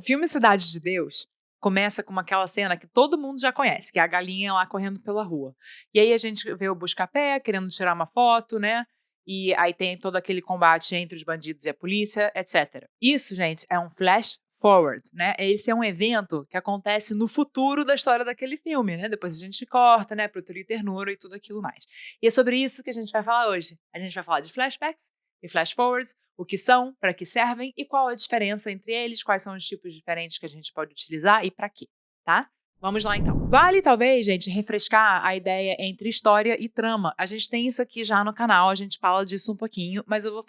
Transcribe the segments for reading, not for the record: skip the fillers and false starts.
filme Cidade de Deus começa com aquela cena que todo mundo já conhece, que é a galinha lá correndo pela rua. E aí a gente vê o Buscapé querendo tirar uma foto, né? E aí tem todo aquele combate entre os bandidos e a polícia, etc. Isso, gente, é um flash forward, né? Esse é um evento que acontece no futuro da história daquele filme, né? Depois a gente corta, né, pro ternura e tudo aquilo mais. E é sobre isso que a gente vai falar hoje. A gente vai falar de flashbacks e flash forwards, o que são, para que servem e qual a diferença entre eles, quais são os tipos diferentes que a gente pode utilizar e para quê, tá? Vamos lá, então. Vale, talvez, gente, refrescar a ideia entre história e trama. A gente tem isso aqui já no canal, a gente fala disso um pouquinho, mas eu vou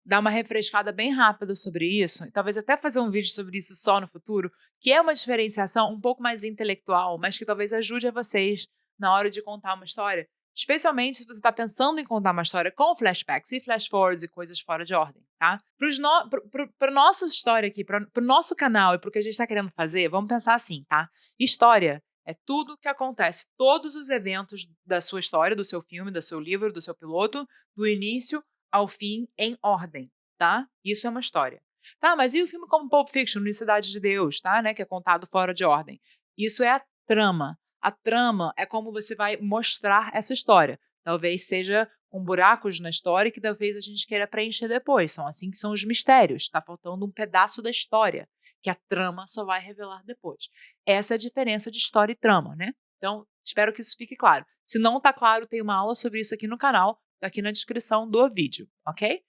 dar uma refrescada bem rápida sobre isso, e talvez até fazer um vídeo sobre isso só no futuro, que é uma diferenciação um pouco mais intelectual, mas que talvez ajude a vocês na hora de contar uma história, especialmente se você está pensando em contar uma história com flashbacks e flash forwards e coisas fora de ordem, tá? Para nossa história aqui, para o nosso canal e para o que a gente está querendo fazer, vamos pensar assim, tá? História é tudo que acontece, todos os eventos da sua história, do seu filme, do seu livro, do seu piloto, do início ao fim em ordem, tá? Isso é uma história. Tá, mas e o filme como Pulp Fiction, Unicidade de Deus, tá? Né, que é contado fora de ordem. Isso é a trama. A trama é como você vai mostrar essa história. Talvez seja com buracos na história que talvez a gente queira preencher depois. São assim que são os mistérios. Está faltando um pedaço da história que a trama só vai revelar depois. Essa é a diferença de história e trama, né? Então, espero que isso fique claro. Se não está claro, tem uma aula sobre isso aqui no canal, tá aqui na descrição do vídeo, ok?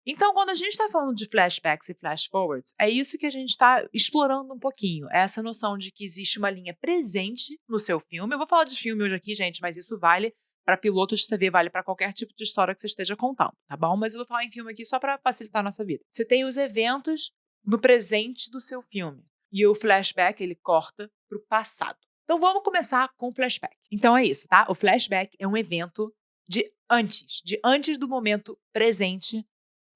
Então, quando a gente está falando de flashbacks e flash forwards, é isso que a gente está explorando um pouquinho. É essa noção de que existe uma linha presente no seu filme. Eu vou falar de filme hoje aqui, gente, mas isso vale para pilotos de TV, vale para qualquer tipo de história que você esteja contando, tá bom? Mas eu vou falar em filme aqui só para facilitar a nossa vida. Você tem os eventos no presente do seu filme. E o flashback, ele corta para o passado. Então, vamos começar com o flashback. Então, é isso, tá? O flashback é um evento de antes do momento presente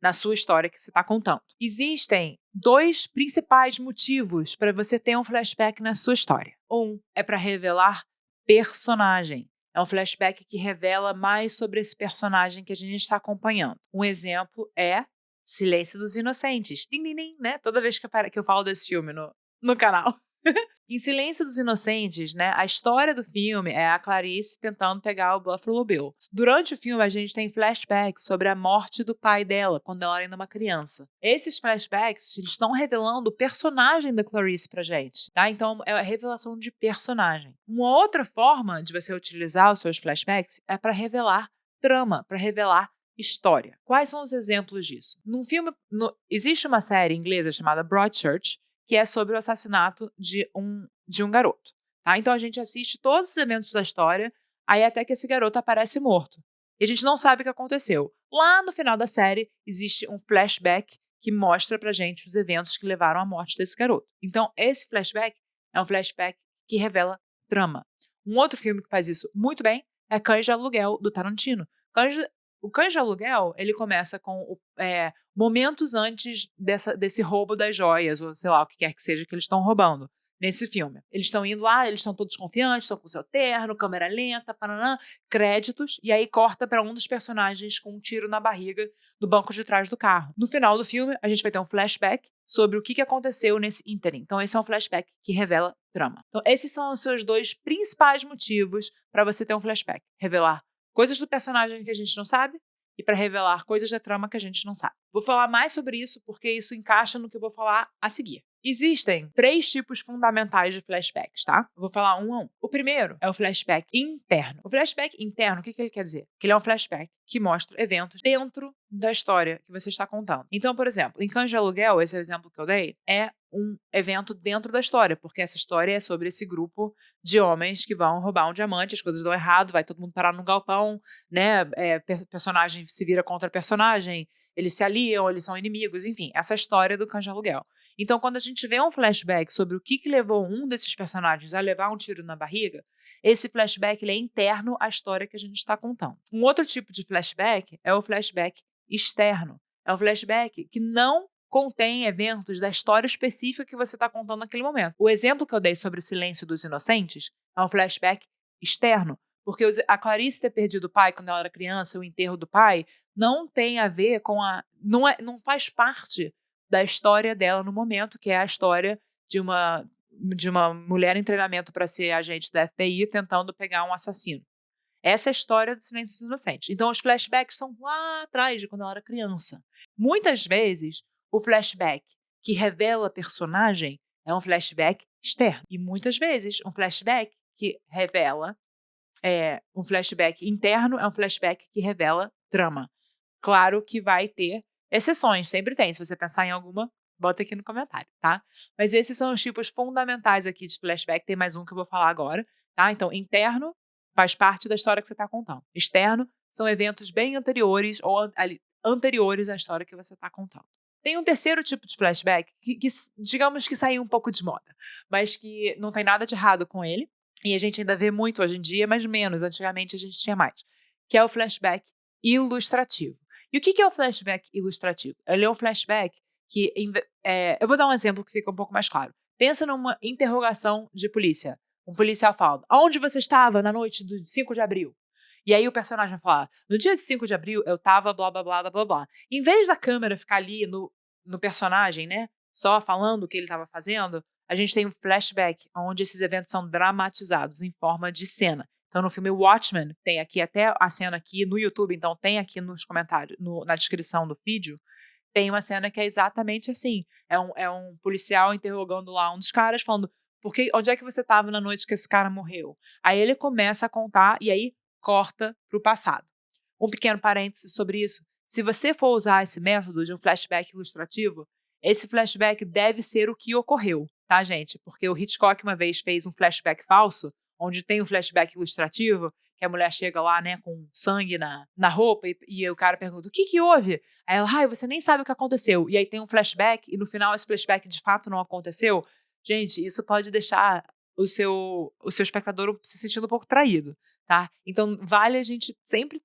na sua história que você está contando. Existem dois principais motivos para você ter um flashback na sua história. Um é para revelar personagem. É um flashback que revela mais sobre esse personagem que a gente está acompanhando. Um exemplo é Silêncio dos Inocentes. Din, din, din, né? Toda vez que eu falo desse filme no canal. Em Silêncio dos Inocentes, né, a história do filme é a Clarice tentando pegar o Buffalo Bill. Durante o filme, a gente tem flashbacks sobre a morte do pai dela, quando ela era ainda uma criança. Esses flashbacks, eles estão revelando o personagem da Clarice pra gente, tá? Então, é a revelação de personagem. Uma outra forma de você utilizar os seus flashbacks é para revelar trama, para revelar história. Quais são os exemplos disso? Existe uma série inglesa chamada Broadchurch, que é sobre o assassinato de um garoto. Tá? Então a gente assiste todos os eventos da história, aí até que esse garoto aparece morto. E a gente não sabe o que aconteceu. Lá no final da série, existe um flashback que mostra pra gente os eventos que levaram à morte desse garoto. Então, esse flashback é um flashback que revela trama. Um outro filme que faz isso muito bem é Cães de Aluguel, do Tarantino. O Cães de Aluguel, ele começa com momentos antes desse roubo das joias, ou sei lá, o que quer que seja que eles estão roubando nesse filme. Eles estão indo lá, eles estão todos confiantes, estão com seu terno, câmera lenta, pananã, créditos, e aí corta para um dos personagens com um tiro na barriga do banco de trás do carro. No final do filme, a gente vai ter um flashback sobre o que aconteceu nesse ínterim. Então, esse é um flashback que revela trama. Então, esses são os seus dois principais motivos para você ter um flashback. Revelar coisas do personagem que a gente não sabe e para revelar coisas da trama que a gente não sabe. Vou falar mais sobre isso porque isso encaixa no que eu vou falar a seguir. Existem 3 tipos fundamentais de flashbacks, tá? Eu vou falar um a um. O primeiro é o flashback interno. O flashback interno, o que ele quer dizer? Que ele é um flashback que mostra eventos dentro da história que você está contando. Então, por exemplo, em Cães de Aluguel, esse é o exemplo que eu dei, é um evento dentro da história, porque essa história é sobre esse grupo de homens que vão roubar um diamante, as coisas dão errado, vai todo mundo parar no galpão, né? Personagem se vira contra personagem, eles se aliam, eles são inimigos, enfim, essa é a história do Cães de Aluguel. Então, quando a gente vê um flashback sobre o que levou um desses personagens a levar um tiro na barriga, esse flashback ele é interno à história que a gente está contando. Um outro tipo de flashback é o flashback externo. É um flashback que não contém eventos da história específica que você está contando naquele momento. O exemplo que eu dei sobre o Silêncio dos Inocentes é um flashback externo, porque a Clarice ter perdido o pai quando ela era criança, o enterro do pai, não tem a ver com não faz parte da história dela no momento, que é a história de uma mulher em treinamento para ser agente da FBI tentando pegar um assassino. Essa é a história do Silêncio dos Inocentes. Então, os flashbacks são lá atrás, de quando ela era criança. Muitas vezes, o flashback que revela a personagem é um flashback externo. E muitas vezes, um flashback que revela um flashback interno é um flashback que revela trama. Claro que vai ter exceções, sempre tem. Se você pensar em alguma, bota aqui no comentário, tá? Mas esses são os tipos fundamentais aqui de flashback. Tem mais um que eu vou falar agora, tá? Então, interno faz parte da história que você está contando. Externo são eventos bem anteriores ou anteriores à história que você está contando. Tem um terceiro tipo de flashback que digamos que saiu um pouco de moda, mas que não tem nada de errado com ele. E a gente ainda vê muito hoje em dia, mas menos. Antigamente a gente tinha mais. Que é o flashback ilustrativo. E o que é o flashback ilustrativo? Ele é um flashback que... eu vou dar um exemplo que fica um pouco mais claro. Pensa numa interrogação de polícia. Um policial fala, aonde você estava na noite do 5 de abril? E aí o personagem fala, no dia de 5 de abril eu tava blá, blá, blá, blá, blá, blá. Em vez da câmera ficar ali no personagem, né? Só falando o que ele estava fazendo, a gente tem um flashback, onde esses eventos são dramatizados em forma de cena. Então, no filme Watchmen, tem aqui até a cena aqui no YouTube, então tem aqui nos comentários, na descrição do vídeo, tem uma cena que é exatamente assim. É um policial interrogando lá um dos caras, falando, onde é que você estava na noite que esse cara morreu? Aí ele começa a contar e aí corta para o passado. Um pequeno parêntese sobre isso. Se você for usar esse método de um flashback ilustrativo, esse flashback deve ser o que ocorreu, tá, gente? Porque o Hitchcock uma vez fez um flashback falso, onde tem um flashback ilustrativo, que a mulher chega lá, né, com sangue na roupa, e o cara pergunta, o que houve? Aí ela, você nem sabe o que aconteceu. E aí tem um flashback, e no final esse flashback de fato não aconteceu. Gente, isso pode deixar o seu espectador se sentindo um pouco traído, tá? Então, vale a gente sempre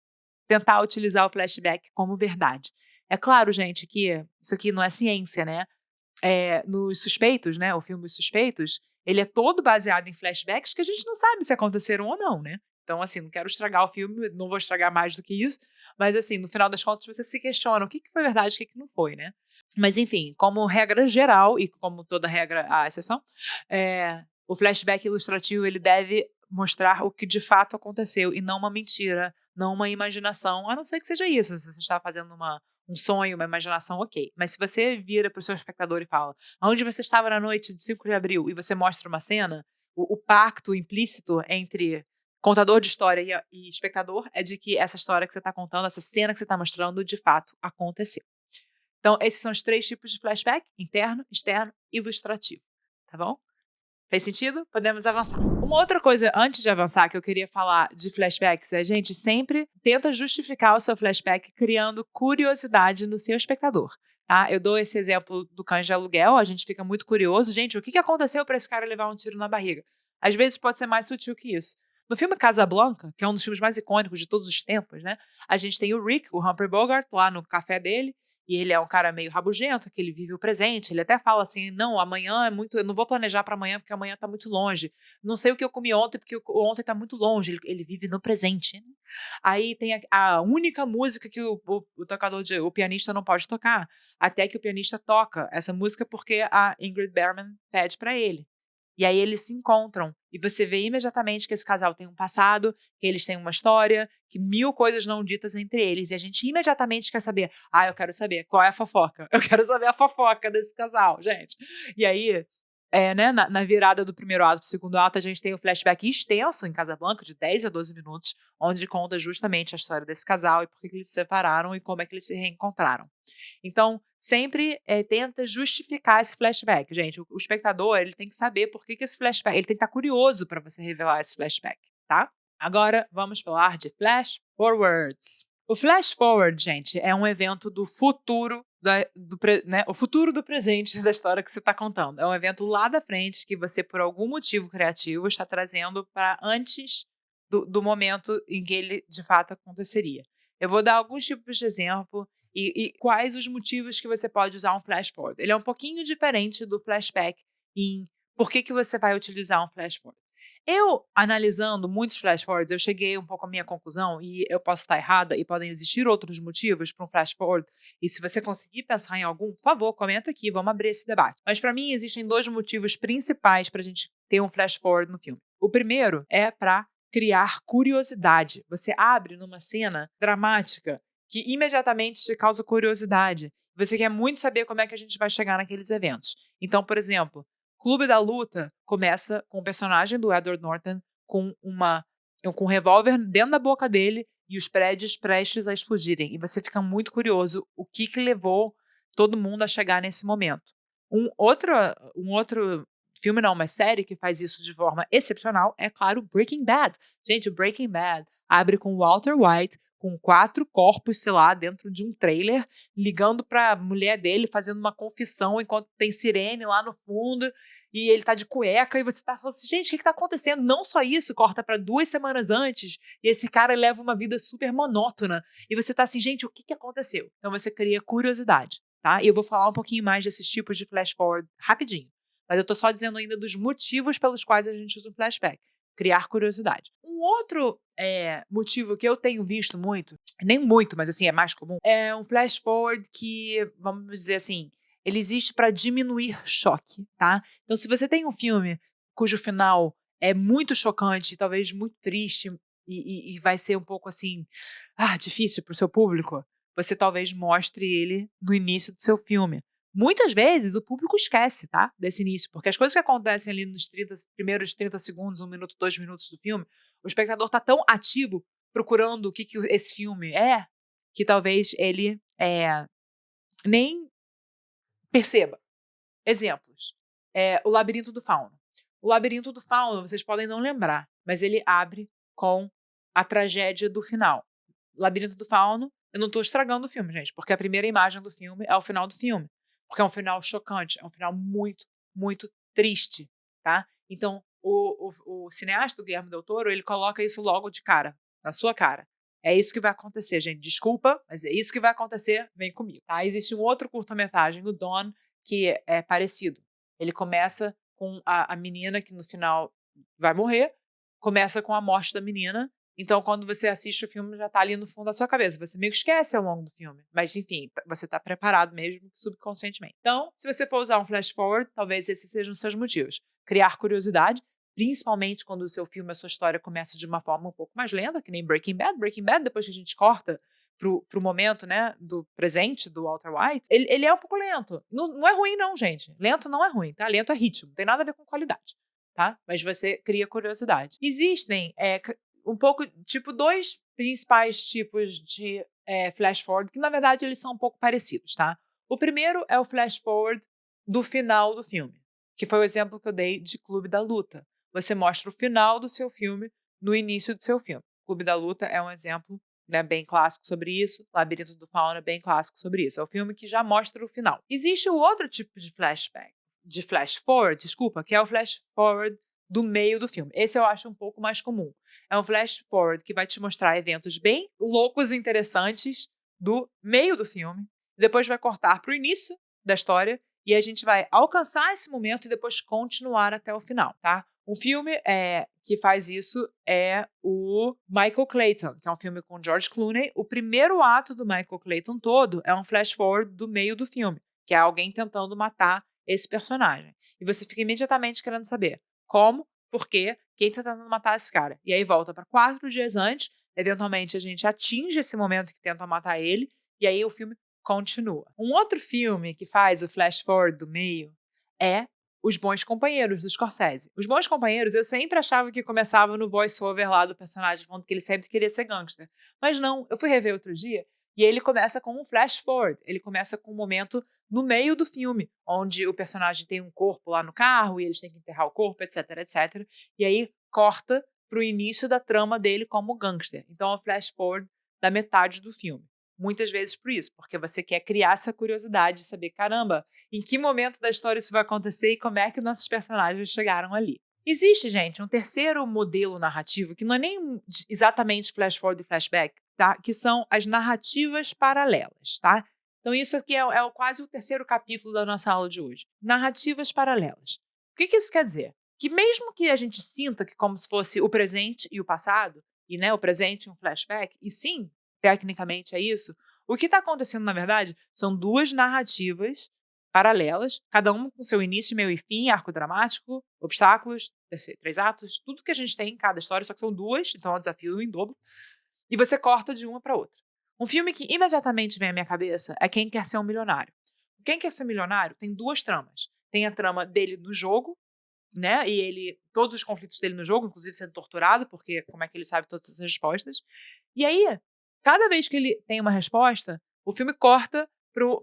tentar utilizar o flashback como verdade. É claro, gente, que isso aqui não é ciência, né? Nos Suspeitos, né? O filme Os Suspeitos, ele é todo baseado em flashbacks que a gente não sabe se aconteceram ou não, né? Então, assim, não quero estragar o filme, não vou estragar mais do que isso, mas, assim, no final das contas, você se questiona o que foi verdade e o que não foi, né? Mas, enfim, como regra geral, e como toda regra há exceção, o flashback ilustrativo, ele deve mostrar o que de fato aconteceu e não uma mentira, não uma imaginação, a não ser que seja isso, se você está fazendo um sonho, uma imaginação, ok. Mas se você vira para o seu espectador e fala, onde você estava na noite de 5 de abril, e você mostra uma cena, o pacto implícito entre contador de história e espectador é de que essa história que você está contando, essa cena que você está mostrando, de fato aconteceu. Então, esses são os 3 tipos de flashback: interno, externo e ilustrativo. Tá bom? Fez sentido? Podemos avançar. Uma outra coisa, antes de avançar, que eu queria falar de flashbacks é, gente, sempre tenta justificar o seu flashback criando curiosidade no seu espectador, tá? Eu dou esse exemplo do Cães de Aluguel, a gente fica muito curioso. Gente, o que aconteceu para esse cara levar um tiro na barriga? Às vezes pode ser mais sutil que isso. No filme Casablanca, que é um dos filmes mais icônicos de todos os tempos, né? A gente tem o Rick, o Humphrey Bogart, lá no café dele, e ele é um cara meio rabugento, que ele vive o presente. Ele até fala assim, não, amanhã é muito... Eu não vou planejar para amanhã, porque amanhã tá muito longe. Não sei o que eu comi ontem, porque ontem tá muito longe. Ele vive no presente. Aí tem a única música que o pianista não pode tocar. Até que o pianista toca essa música porque a Ingrid Bergman pede para ele. E aí eles se encontram. E você vê imediatamente que esse casal tem um passado, que eles têm uma história, que 1000 coisas não ditas entre eles. E a gente imediatamente quer saber. Eu quero saber qual é a fofoca. Eu quero saber a fofoca desse casal, gente. E aí, né, na virada do primeiro ato para o segundo ato, a gente tem um flashback extenso em Casablanca, de 10 a 12 minutos, onde conta justamente a história desse casal e por que eles se separaram e como é que eles se reencontraram. Então, sempre tenta justificar esse flashback. Gente, o espectador, ele tem que saber por que esse flashback, ele tem que estar curioso para você revelar esse flashback, tá? Agora, vamos falar de flash forwards. O flash forward, gente, é um evento do futuro, né, o futuro do presente da história que você está contando. É um evento lá da frente que você, por algum motivo criativo, está trazendo para antes do momento em que ele, de fato, aconteceria. Eu vou dar alguns tipos de exemplo e quais os motivos que você pode usar um flash forward. Ele é um pouquinho diferente do flashback em por que você vai utilizar um flash forward. Eu, analisando muitos flash forwards, eu cheguei um pouco à minha conclusão, e eu posso estar errada, e podem existir outros motivos para um flash forward, e se você conseguir pensar em algum, por favor, comenta aqui, vamos abrir esse debate. Mas para mim, existem dois motivos principais para a gente ter um flash forward no filme. O primeiro é para criar curiosidade. Você abre numa cena dramática que imediatamente te causa curiosidade. Você quer muito saber como é que a gente vai chegar naqueles eventos. Então, por exemplo, Clube da Luta começa com o personagem do Edward Norton com um revólver dentro da boca dele e os prédios prestes a explodirem. E você fica muito curioso o que levou todo mundo a chegar nesse momento. Um outro filme, não, uma série que faz isso de forma excepcional é, claro, Breaking Bad. Gente, o Breaking Bad abre com Walter White, com 4 corpos, sei lá, dentro de um trailer, ligando pra mulher dele, fazendo uma confissão enquanto tem sirene lá no fundo, e ele tá de cueca, e você tá falando assim, gente, o que tá acontecendo? Não só isso, corta pra 2 semanas antes, e esse cara leva uma vida super monótona, e você tá assim, gente, o que aconteceu? Então você cria curiosidade, tá? E eu vou falar um pouquinho mais desses tipos de flash forward rapidinho, mas eu tô só dizendo ainda dos motivos pelos quais a gente usa um flashback. Criar curiosidade. Um outro motivo que eu tenho visto muito, nem muito, mas assim, é mais comum, é um flash forward que, vamos dizer assim, ele existe para diminuir choque, tá? Então, se você tem um filme cujo final é muito chocante, talvez muito triste, e vai ser um pouco assim, difícil para o seu público, você talvez mostre ele no início do seu filme. Muitas vezes o público esquece, tá? Desse início, porque as coisas que acontecem ali nos primeiros 30 segundos, 1 minuto, 2 minutos do filme, o espectador tá tão ativo procurando o que esse filme é, que talvez ele nem perceba. Exemplos. O Labirinto do Fauno. O Labirinto do Fauno, vocês podem não lembrar, mas ele abre com a tragédia do final. Labirinto do Fauno, eu não estou estragando o filme, gente, porque a primeira imagem do filme é o final do filme. Porque é um final chocante, é um final muito, muito triste, tá? Então, o cineasta, o Guillermo del Toro, ele coloca isso logo de cara, na sua cara. É isso que vai acontecer, gente. Desculpa, mas é isso que vai acontecer, vem comigo, tá? Existe um outro curta-metragem, o Dawn, que é parecido. Ele começa com a menina que no final vai morrer, começa com a morte da menina. Então, quando você assiste o filme, já tá ali no fundo da sua cabeça. Você meio que esquece ao longo do filme. Mas, enfim, você tá preparado mesmo subconscientemente. Então, se você for usar um flash forward, talvez esses sejam os seus motivos. Criar curiosidade, principalmente quando o seu filme, a sua história começa de uma forma um pouco mais lenta, que nem Breaking Bad. Breaking Bad, depois que a gente corta pro momento, né, do presente do Walter White, ele é um pouco lento. Não é ruim, não, gente. Lento não é ruim, tá? Lento é ritmo, não tem nada a ver com qualidade, tá? Mas você cria curiosidade. Existem um pouco, tipo, 2 principais tipos de flash forward, que na verdade eles são um pouco parecidos, tá? O primeiro é o flash forward do final do filme, que foi o exemplo que eu dei de Clube da Luta. Você mostra o final do seu filme no início do seu filme. Clube da Luta é um exemplo, né, bem clássico sobre isso. Labirinto do Fauno é bem clássico sobre isso. É o filme que já mostra o final. Existe o outro tipo de flash forward, desculpa, que é o flash forward do meio do filme. Esse eu acho um pouco mais comum. É um flash forward que vai te mostrar eventos bem loucos e interessantes do meio do filme. Depois vai cortar para o início da história e a gente vai alcançar esse momento e depois continuar até o final, tá? Um filme que faz isso é o Michael Clayton, que é um filme com George Clooney. O primeiro ato do Michael Clayton todo é um flash forward do meio do filme, que é alguém tentando matar esse personagem. E você fica imediatamente querendo saber como, por quê, quem está tentando matar esse cara. E aí volta para 4 dias antes, eventualmente a gente atinge esse momento que tentam matar ele, e aí o filme continua. Um outro filme que faz o flash forward do meio é Os Bons Companheiros, do Scorsese. Os Bons Companheiros, eu sempre achava que começava no voice-over lá do personagem, falando que ele sempre queria ser gangster. Mas não, eu fui rever outro dia, e ele começa com um flash forward. Ele começa com um momento no meio do filme, onde o personagem tem um corpo lá no carro, e eles têm que enterrar o corpo, etc, etc. E aí corta pro início da trama dele como gangster. Então é um flash forward da metade do filme. Muitas vezes por isso, porque você quer criar essa curiosidade de saber, caramba, em que momento da história isso vai acontecer e como é que nossos personagens chegaram ali. Existe, gente, um terceiro modelo narrativo, que não é nem exatamente flash forward e flashback, tá? Que são as narrativas paralelas, tá? Então isso aqui é quase o terceiro capítulo da nossa aula de hoje. Narrativas paralelas. O que isso quer dizer? que mesmo que a gente sinta que como se fosse o presente e o passado, e né, o presente e um flashback, e sim, tecnicamente é isso, o que está acontecendo, na verdade, são duas narrativas paralelas, cada uma com seu início, meio e fim, arco dramático, obstáculos, três atos, tudo que a gente tem em cada história, só que são duas, então é um desafio em dobro, e você corta de uma para outra. Um filme que imediatamente vem à minha cabeça é Quem Quer Ser um Milionário. Quem Quer Ser Milionário tem duas tramas. Tem a trama dele no jogo, né? E ele, todos os conflitos dele no jogo, inclusive sendo torturado, porque como é que ele sabe todas essas respostas? E aí, cada vez que ele tem uma resposta, o filme corta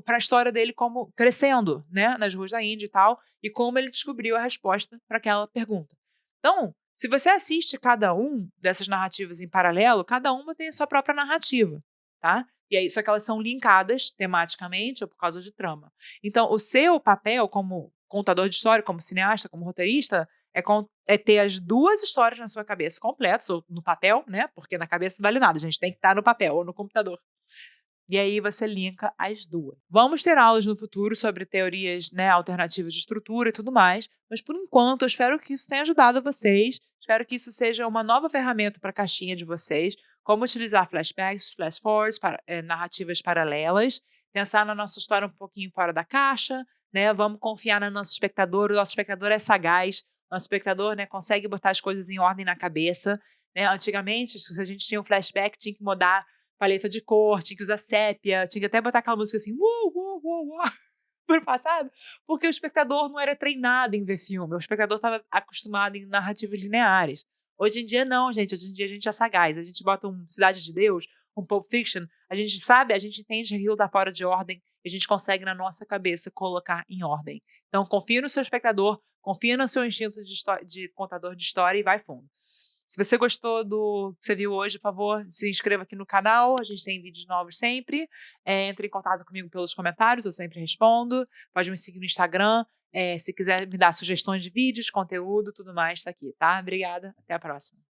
para a história dele como crescendo, né? Nas ruas da Índia e tal, e como ele descobriu a resposta para aquela pergunta. Então, se você assiste cada um dessas narrativas em paralelo, cada uma tem a sua própria narrativa, tá? E aí, só que elas são linkadas tematicamente ou por causa de trama. Então, o seu papel como contador de história, como cineasta, como roteirista, é ter as duas histórias na sua cabeça completas, ou no papel, né? Porque na cabeça não vale nada, a gente tem que estar no papel ou no computador. E aí você linka as duas. Vamos ter aulas no futuro sobre teorias, né, alternativas de estrutura e tudo mais, mas por enquanto eu espero que isso tenha ajudado vocês, espero que isso seja uma nova ferramenta para a caixinha de vocês, como utilizar flashbacks, flash forwards, narrativas paralelas, pensar na nossa história um pouquinho fora da caixa, né, vamos confiar no nosso espectador, o nosso espectador é sagaz, o nosso espectador, né, consegue botar as coisas em ordem na cabeça, né, antigamente, se a gente tinha um flashback, tinha que mudar paleta de cor, tinha que usar sépia, tinha que até botar aquela música assim, uou, uou, uou, uou, pro passado, porque o espectador não era treinado em ver filme, o espectador estava acostumado em narrativas lineares. Hoje em dia não, gente, hoje em dia a gente é sagaz, a gente bota um Cidade de Deus, um Pulp Fiction, a gente sabe, a gente entende que aquilo tá fora de ordem, e a gente consegue na nossa cabeça colocar em ordem. Então confia no seu espectador, confia no seu instinto de contador de história e vai fundo. Se você gostou do que você viu hoje, por favor, se inscreva aqui no canal. A gente tem vídeos novos sempre. Entre em contato comigo pelos comentários, eu sempre respondo. Pode me seguir no Instagram. Se quiser me dar sugestões de vídeos, conteúdo, tudo mais, tá aqui, tá? Obrigada. Até a próxima.